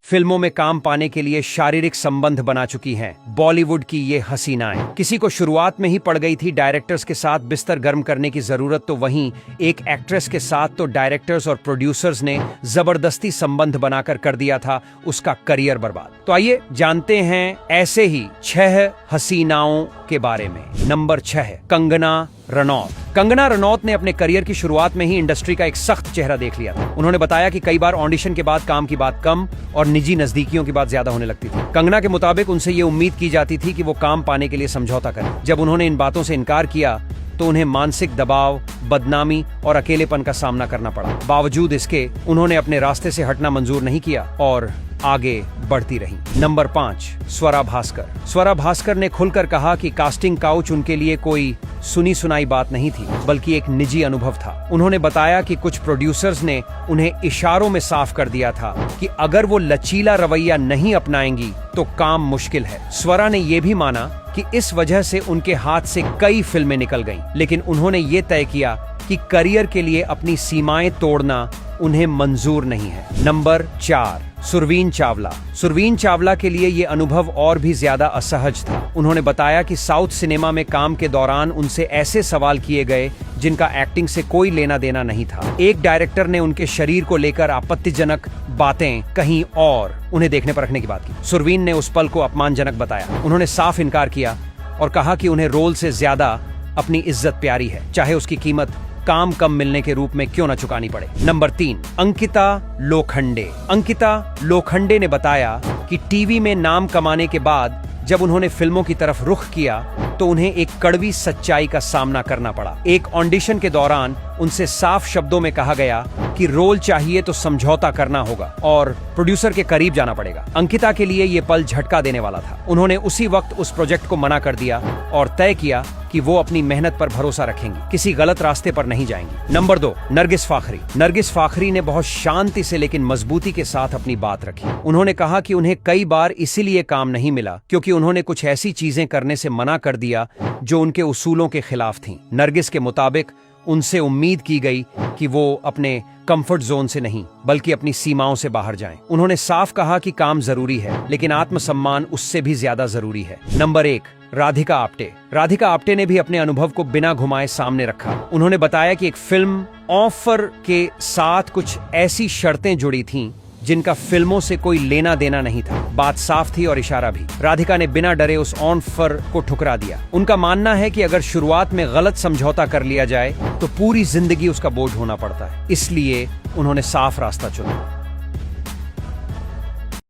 फिल्मों में काम पाने के लिए शारीरिक संबंध बना चुकी हैं। बॉलीवुड की ये हसीनाएं। किसी को शुरुआत में ही पड़ गई थी डायरेक्टर्स के साथ बिस्तर गर्म करने की जरूरत, तो वहीं एक एक्ट्रेस के साथ तो डायरेक्टर्स और प्रोड्यूसर्स ने जबरदस्ती संबंध बनाकर कर दिया था उसका करियर बर्बाद। तो आइए जानते हैं ऐसे ही 6 हसीनाओं के बारे में। नंबर 6, कंगना रनौत। कंगना रनौत ने अपने करियर की शुरुआत में ही इंडस्ट्री का एक सख्त चेहरा देख लिया था। उन्होंने बताया कि कई बार ऑडिशन के बाद काम की बात कम और निजी नजदीकियों की बात ज्यादा होने लगती थी। कंगना के मुताबिक उनसे ये उम्मीद की जाती थी कि वो काम पाने के लिए समझौता करें। जब उन्होंने इन बातों से इनकार किया तो उन्हें मानसिक दबाव, बदनामी और अकेलेपन का सामना करना पड़ा। बावजूद इसके उन्होंने अपने रास्ते से हटना मंजूर नहीं किया और आगे बढ़ती रही। नंबर 5, स्वरा भास्कर। स्वरा भास्कर ने खुलकर कहा कि कास्टिंग काउच उनके लिए कोई सुनी सुनाई बात नहीं थी, बल्कि एक निजी अनुभव था। उन्होंने बताया कि कुछ प्रोड्यूसर्स ने उन्हें इशारों में साफ कर दिया था कि अगर वो लचीला रवैया नहीं अपनाएंगी तो काम मुश्किल है। स्वरा ने यह भी माना कि इस वजह से उनके हाथ से कई फिल्में निकल गईं, लेकिन उन्होंने ये तय किया कि करियर के लिए अपनी सीमाएं तोड़ना उन्हें मंजूर नहीं है। नंबर 4, सुरवीन चावला। सुरवीन चावला के लिए ये अनुभव और भी ज्यादा असहज था। उन्होंने बताया कि साउथ सिनेमा में काम के दौरान उनसे ऐसे सवाल किए गए जिनका एक्टिंग से कोई लेना देना नहीं था। एक डायरेक्टर ने उनके शरीर को लेकर आपत्तिजनक बातें कहीं और उन्हें देखने पर रखने की बात की। सुरवीन ने उस पल को अपमानजनक बताया। उन्होंने साफ इनकार किया और कहा कि उन्हें रोल से ज्यादा अपनी इज्जत प्यारी है, चाहे उसकी कीमत काम कम मिलने के रूप में क्यों न चुकानी पड़े। नंबर 3, अंकिता लोखंडे। अंकिता लोखंडे ने बताया कि टीवी में नाम कमाने के बाद जब उन्होंने फिल्मों की तरफ रुख किया तो उन्हें एक कड़वी सच्चाई का सामना करना पड़ा। एक ऑडिशन के दौरान उनसे साफ शब्दों में कहा गया कि रोल चाहिए तो समझौता करना होगा और प्रोड्यूसर के करीब जाना पड़ेगा। अंकिता के लिए ये पल झटका देने वाला था। उन्होंने उसी वक्त उस प्रोजेक्ट को मना कर दिया और तय किया कि वो अपनी मेहनत पर भरोसा रखेंगी, किसी गलत रास्ते पर नहीं जाएंगी। नंबर 2, नरगिस फाखरी। नरगिस फाखरी ने बहुत शांति से लेकिन मजबूती के साथ अपनी बात रखी। उन्होंने कहा कि उन्हें कई बार इसीलिए काम नहीं मिला क्योंकि उन्होंने कुछ ऐसी चीजें करने से मना कर दिया जो उनके उसूलों के खिलाफ थीं। नरगिस के मुताबिक उनसे उम्मीद की गई कि वो अपने कंफर्ट जोन से नहीं बल्कि अपनी सीमाओं से बाहर जाएं। उन्होंने साफ कहा कि काम जरूरी है लेकिन आत्मसम्मान उससे भी ज्यादा जरूरी है। नंबर 1, राधिका आप्टे। राधिका आप्टे ने भी अपने अनुभव को बिना घुमाए सामने रखा। उन्होंने बताया कि एक फिल्म ऑफर के साथ कुछ ऐसी शर्तें जुड़ी थीं जिनका फिल्मों से कोई लेना देना नहीं था। बात साफ थी और इशारा भी। राधिका ने बिना डरे उस ऑफर को ठुकरा दिया। उनका मानना है कि अगर शुरुआत में गलत समझौता कर लिया जाए तो पूरी जिंदगी उसका बोझ होना पड़ता है, इसलिए उन्होंने साफ रास्ता चुना।